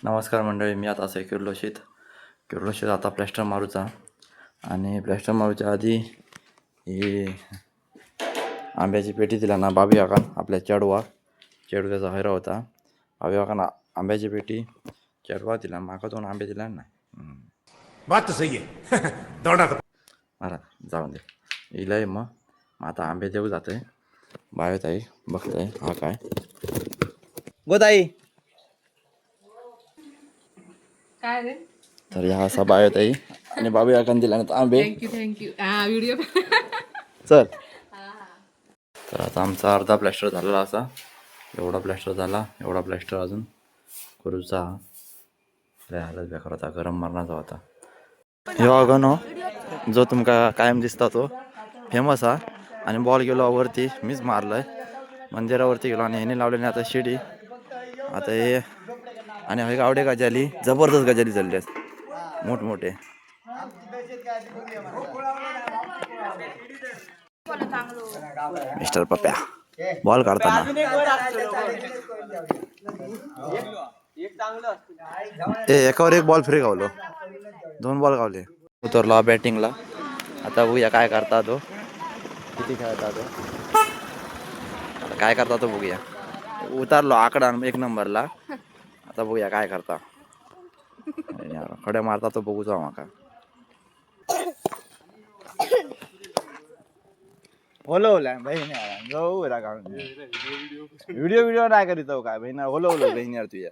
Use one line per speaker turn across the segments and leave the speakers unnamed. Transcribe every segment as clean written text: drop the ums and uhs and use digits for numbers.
नमस्कार मंडळी, मी आता आहे किर्लोशीत आता प्लॅस्टर मारूचा. आणि प्लॅस्टर मारूच्या आधी ही आंब्याची पेटी दिला ना बाबी काकान आपल्या चेडव्याचा हैरा होता. बाबी काकान आंब्याची पेटी चेडवा दिला, माका 2 आंबे दिला नाही.
बात तो सही है. दौड़ा
मारा जाऊन दे इलाय. मग आता आंबे देऊ जाते. बायोताई बघताय हा काय गोताई.
काय रे?
तर ह्या असा बायोताई आणि बाबी काकान दिला ना आंबे.
थँक्यू हा व्हिडिओ
चल. तर आता आमचा अर्धा प्लॅस्टर झालेला असा. एवढा प्लॅस्टर झाला, एवढा प्लॅस्टर अजून करूचा. लय हालत बेकार होता, गरम मारण्याचा होता. ह्यो अगनो जो तुमका कायम दिसता तो फेमस हा. आणि बॉल गेलो वरती, मीच मारलाय मंदिरावरती गेलो. आणि ह्याने लावले आता शिडी. आता हे आणि हे गावडे गजाली, जबरदस्त गजाली चालले आहेत मोठमोठे. मिस्टर पप्प्या बॉल काढताना एकावर एक बॉल फ्री गावलो, 2 बॉल गावले. उतरलो बॅटिंगला. आता बघूया काय करता तो, किती खेळता तो, आता काय करता तो बघूया. उतारलो आकडा 1 नंबरला. आता बघूया काय करता. खड्या मारता तो बघू जाऊ माका. होलवल्या बहिणी जाऊ रागा व्हिडिओ नाही करीत काय बहिणी होलवलं बहिणी तुझ्या.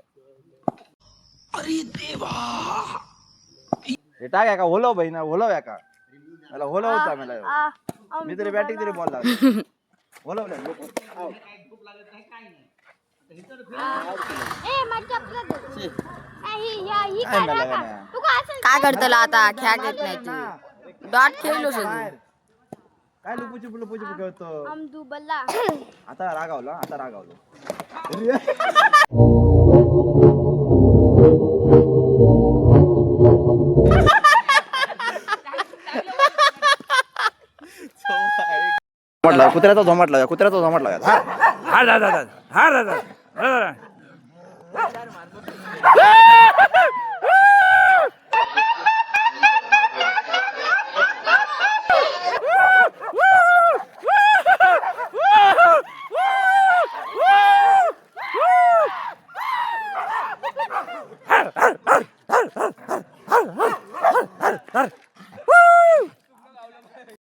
अरे देवा हे टाक का होलव बहिणी होलव का मला होलवता मला मी तरी बॅटिंग तरी बॉल लागला होलवल्या.
काय करतला आता खेळ घेत नाही तू डॉट खेळलो
काय लुपुची खेळतो. आता रागावलो. कुत्र्याचा झोमाटला
हा